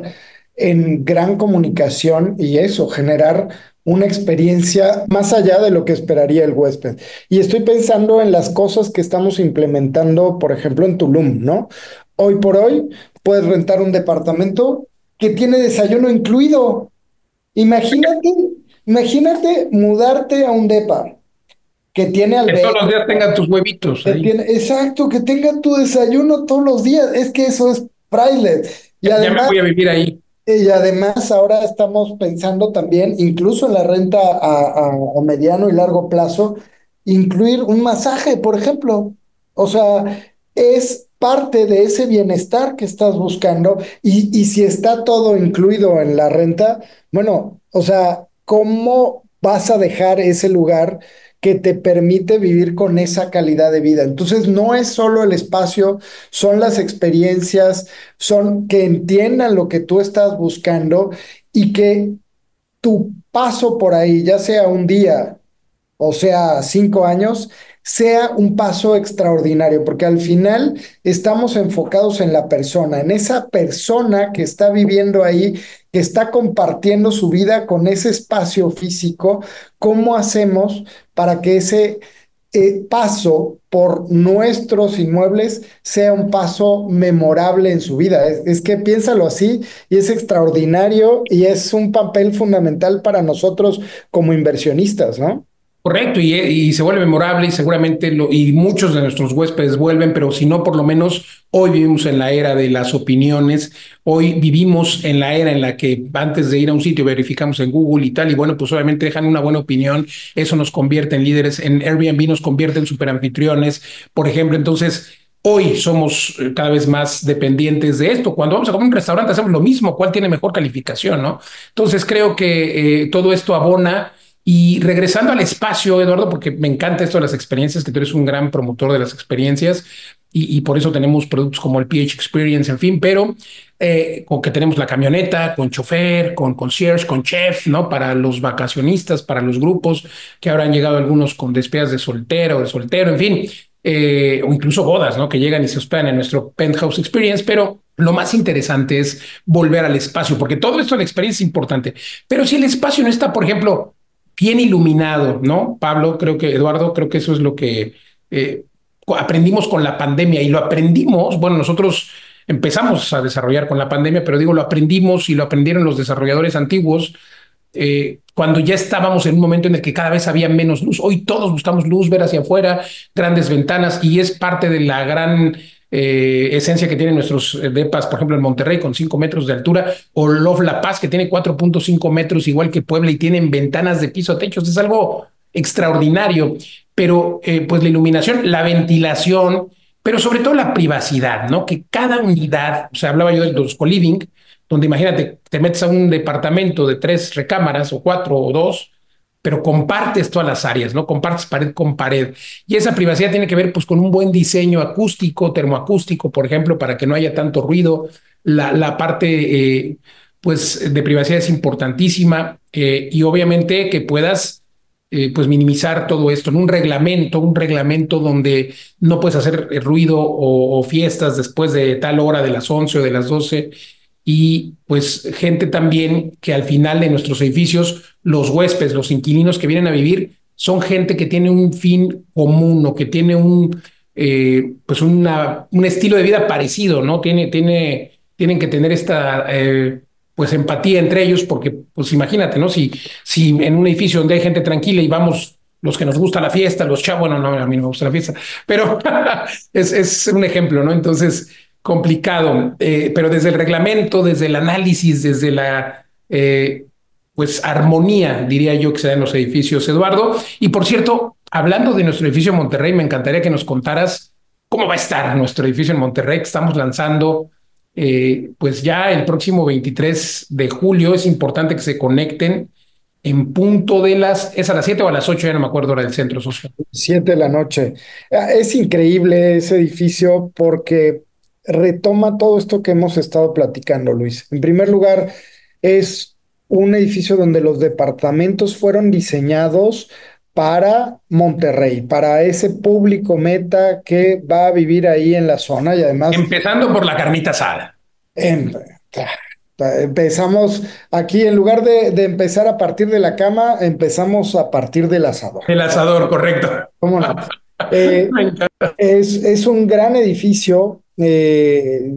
en gran comunicación y eso, generar una experiencia más allá de lo que esperaría el huésped. Y estoy pensando en las cosas que estamos implementando, por ejemplo, en Tulum, ¿no? Hoy por hoy puedes rentar un departamento que tiene desayuno incluido. Imagínate, imagínate mudarte a un depa que tiene Que todos los alberca, días tengan tus huevitos que ahí. tiene, exacto, que tenga tu desayuno todos los días. Es que eso es priceless. Ya me voy a vivir ahí. Y además ahora estamos pensando también, incluso en la renta a mediano y largo plazo, incluir un masaje, por ejemplo. O sea, es parte de ese bienestar que estás buscando y si está todo incluido en la renta, bueno, o sea, ¿cómo vas a dejar ese lugar que te permite vivir con esa calidad de vida? Entonces, no es solo el espacio, son las experiencias, son que entiendan lo que tú estás buscando y que tu paso por ahí, ya sea un día o sea 5 años, sea un paso extraordinario, porque al final estamos enfocados en la persona, en esa persona que está viviendo ahí que está compartiendo su vida con ese espacio físico, ¿cómo hacemos para que ese paso por nuestros inmuebles sea un paso memorable en su vida? Es que piénsalo así y es extraordinario y es un papel fundamental para nosotros como inversionistas, ¿no? Correcto, y se vuelve memorable y seguramente y muchos de nuestros huéspedes vuelven, pero si no, por lo menos hoy vivimos en la era de las opiniones, hoy vivimos en la era en la que antes de ir a un sitio verificamos en Google y tal, y bueno, pues obviamente dejan una buena opinión, eso nos convierte en líderes, en Airbnb nos convierte en superanfitriones, por ejemplo, entonces... Hoy somos cada vez más dependientes de esto. Cuando vamos a comer a un restaurante hacemos lo mismo, cuál tiene mejor calificación, ¿no? Entonces creo que todo esto abona. Y regresando al espacio, Eduardo, porque me encanta esto de las experiencias, que tú eres un gran promotor de las experiencias y por eso tenemos productos como el PH Experience, en fin, pero con que tenemos la camioneta, con chofer, con concierge, con chef, ¿no? Para los vacacionistas, para los grupos, que ahora han llegado algunos con despedidas de soltero, en fin, o incluso bodas, ¿no? Que llegan y se hospedan en nuestro Penthouse Experience, pero lo más interesante es volver al espacio, porque todo esto de la experiencia es importante. Pero si el espacio no está, por ejemplo, bien iluminado, ¿no? Pablo, creo que Eduardo, creo que eso es lo que aprendimos con la pandemia y lo aprendimos, bueno, nosotros empezamos a desarrollar con la pandemia, pero digo, lo aprendimos y lo aprendieron los desarrolladores antiguos cuando ya estábamos en un momento en el que cada vez había menos luz. Hoy todos buscamos luz, ver hacia afuera, grandes ventanas, y es parte de la gran esencia que tienen nuestros depas, por ejemplo, en Monterrey con 5 metros de altura, o Love La Paz, que tiene 4.5 metros, igual que Puebla, y tienen ventanas de piso a techos. Es algo extraordinario, pero pues la iluminación, la ventilación, pero sobre todo la privacidad, ¿no? Que cada unidad, o sea, hablaba yo de los co-living, donde imagínate, te metes a un departamento de 3 recámaras o 4 o 2, pero compartes todas las áreas, ¿no? Compartes pared con pared. Y esa privacidad tiene que ver pues con un buen diseño acústico, termoacústico, por ejemplo, para que no haya tanto ruido. La parte pues de privacidad es importantísima y obviamente que puedas pues minimizar todo esto en un reglamento donde no puedes hacer ruido o fiestas después de tal hora de las 11 o de las 12 y pues gente también que al final de nuestros edificios, los huéspedes, los inquilinos que vienen a vivir, son gente que tiene un fin común o que tiene pues un estilo de vida parecido, ¿no? Tienen que tener esta pues empatía entre ellos, porque pues imagínate, ¿no? Si en un edificio donde hay gente tranquila y vamos los que nos gusta la fiesta, los chavos, bueno, no, a mí no me gusta la fiesta, pero es un ejemplo, ¿no? Entonces, complicado, pero desde el reglamento, desde el análisis, desde la pues armonía, diría yo, que se da en los edificios, Eduardo. Y por cierto, hablando de nuestro edificio en Monterrey, me encantaría que nos contaras cómo va a estar nuestro edificio en Monterrey, que estamos lanzando pues ya el próximo 23 de julio. Es importante que se conecten en punto de ¿es a las 7 o a las 8? Ya no me acuerdo ahora del centro social. 7 de la noche. Es increíble ese edificio porque retoma todo esto que hemos estado platicando, Luis. En primer lugar, es un edificio donde los departamentos fueron diseñados para Monterrey, para ese público meta que va a vivir ahí en la zona y además Empezando por la carnita asada. em- empezamos aquí, en lugar de empezar a partir de la cama, empezamos a partir del asador. El asador, correcto. ¿Cómo no? Eh, Me encanta. es un gran edificio,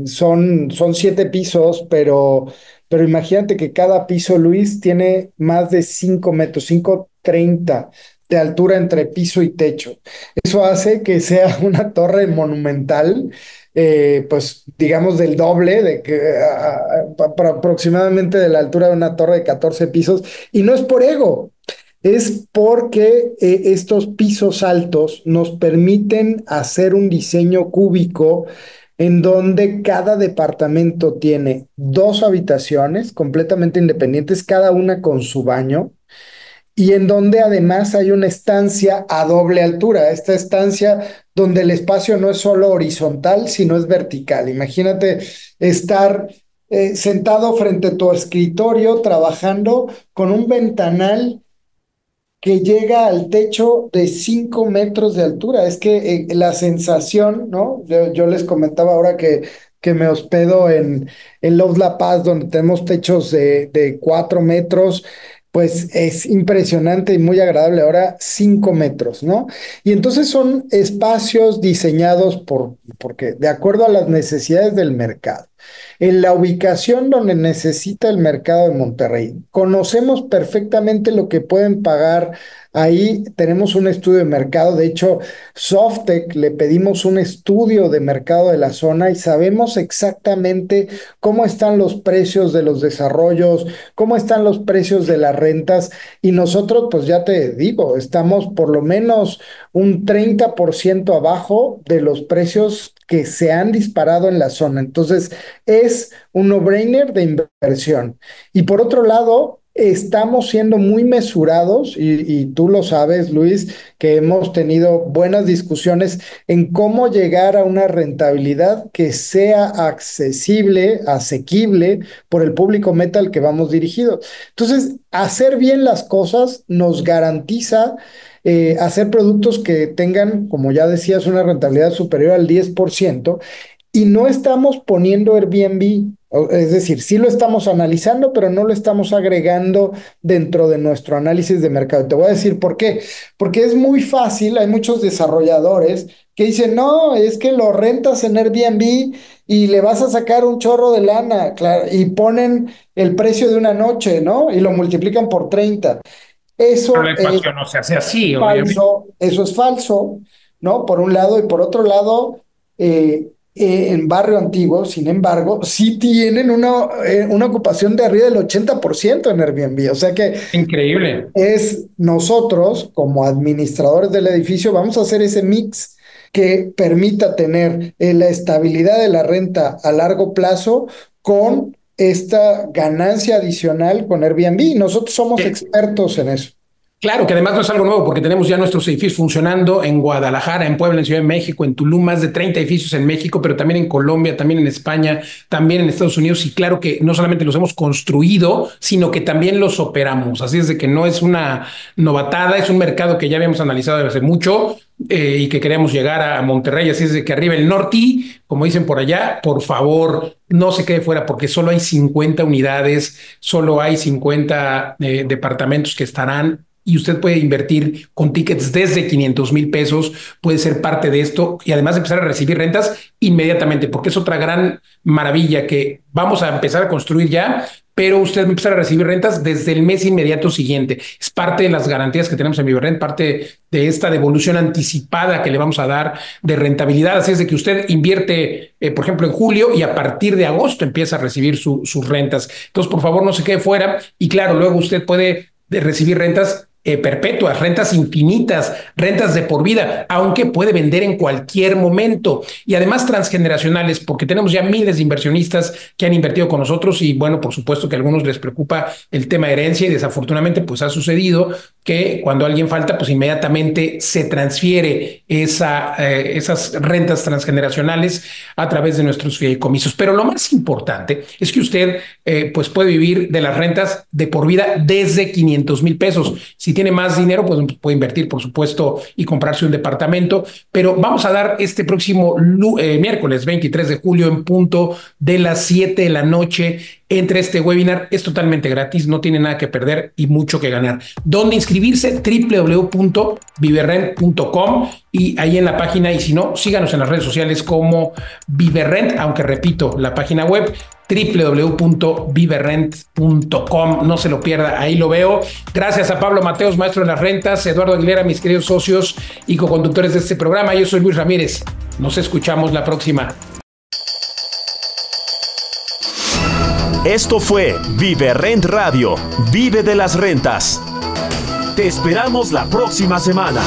son 7 pisos, pero imagínate que cada piso, Luis, tiene más de 5 metros, 5,30 de altura entre piso y techo. Eso hace que sea una torre monumental, pues digamos del doble, de que aproximadamente de la altura de una torre de 14 pisos, y no es por ego. Es porque estos pisos altos nos permiten hacer un diseño cúbico en donde cada departamento tiene 2 habitaciones completamente independientes, cada una con su baño, y en donde además hay una estancia a doble altura. Esta estancia donde el espacio no es solo horizontal, sino es vertical. Imagínate estar sentado frente a tu escritorio trabajando con un ventanal que llega al techo de 5 metros de altura. Es que la sensación, ¿no? Yo les comentaba ahora que que me hospedo en Love La Paz, donde tenemos techos de 4 metros, pues es impresionante y muy agradable. Ahora 5 metros, ¿no? Y entonces son espacios diseñados porque de acuerdo a las necesidades del mercado, en la ubicación donde necesita el mercado de Monterrey. Conocemos perfectamente lo que pueden pagar. Ahí tenemos un estudio de mercado. De hecho, Softec le pedimos un estudio de mercado de la zona y sabemos exactamente cómo están los precios de los desarrollos, cómo están los precios de las rentas. Y nosotros, pues ya te digo, estamos por lo menos un 30% abajo de los precios que se han disparado en la zona. Entonces, es un no-brainer de inversión. Y por otro lado, estamos siendo muy mesurados y tú lo sabes, Luis, que hemos tenido buenas discusiones en cómo llegar a una rentabilidad que sea accesible, asequible por el público meta al que vamos dirigidos. Entonces, hacer bien las cosas nos garantiza hacer productos que tengan, como ya decías, una rentabilidad superior al 10%. Y no estamos poniendo Airbnb, es decir, sí lo estamos analizando, pero no lo estamos agregando dentro de nuestro análisis de mercado. Te voy a decir por qué. Porque es muy fácil, hay muchos desarrolladores que dicen, no, es que lo rentas en Airbnb y le vas a sacar un chorro de lana, claro, y ponen el precio de una noche, ¿no? Y lo multiplican por 30. Pero Eso la es ecuación no se hace así, obviamente. falso, eso es falso, ¿no? Por un lado, y por otro lado, en Barrio Antiguo, sin embargo, sí tienen una ocupación de arriba del 80% en Airbnb. O sea que Increíble. es nosotros, como administradores del edificio, vamos a hacer ese mix que permita tener la estabilidad de la renta a largo plazo con esta ganancia adicional con Airbnb. Nosotros somos expertos en eso. Claro, que además no es algo nuevo porque tenemos ya nuestros edificios funcionando en Guadalajara, en Puebla, en Ciudad de México, en Tulum, más de 30 edificios en México, pero también en Colombia, también en España, también en Estados Unidos. Y claro que no solamente los hemos construido, sino que también los operamos. Así es de que no es una novatada, es un mercado que ya habíamos analizado desde hace mucho y que queremos llegar a Monterrey. Así es de que arriba el norte, como dicen por allá, por favor, no se quede fuera porque solo hay 50 unidades, solo hay 50 departamentos que estarán y usted puede invertir con tickets desde 500,000 pesos, puede ser parte de esto y además empezar a recibir rentas inmediatamente, porque es otra gran maravilla que vamos a empezar a construir ya, pero usted va a empezar a recibir rentas desde el mes inmediato siguiente. Es parte de las garantías que tenemos en Viverrent, parte de esta devolución anticipada que le vamos a dar de rentabilidad. Así es de que usted invierte, por ejemplo, en julio y a partir de agosto empieza a recibir sus rentas. Entonces, por favor, no se quede fuera y claro, luego usted puede recibir rentas perpetuas, rentas infinitas, rentas de por vida, aunque puede vender en cualquier momento. Y además transgeneracionales, porque tenemos ya miles de inversionistas que han invertido con nosotros y bueno, por supuesto que a algunos les preocupa el tema de herencia y desafortunadamente pues ha sucedido que cuando alguien falta, pues inmediatamente se transfiere esas rentas transgeneracionales a través de nuestros fideicomisos. Pero lo más importante es que usted pues puede vivir de las rentas de por vida desde 500,000 pesos. Si tiene más dinero, pues puede invertir, por supuesto, y comprarse un departamento. Pero vamos a dar este próximo miércoles 23 de julio en punto de las 7 de la noche. Entre este webinar, es totalmente gratis, no tiene nada que perder y mucho que ganar. ¿Dónde inscribirse? www.viverrent.com y ahí en la página, y si no, síganos en las redes sociales como Viverrent, aunque repito, la página web www.viverrent.com, no se lo pierda, ahí lo veo. Gracias a Pablo Mateos, maestro de las rentas, Eduardo Aguilera, mis queridos socios y coconductores de este programa. Yo soy Luis Ramírez, nos escuchamos la próxima. Esto fue Viverrent Radio, vive de las rentas. Te esperamos la próxima semana.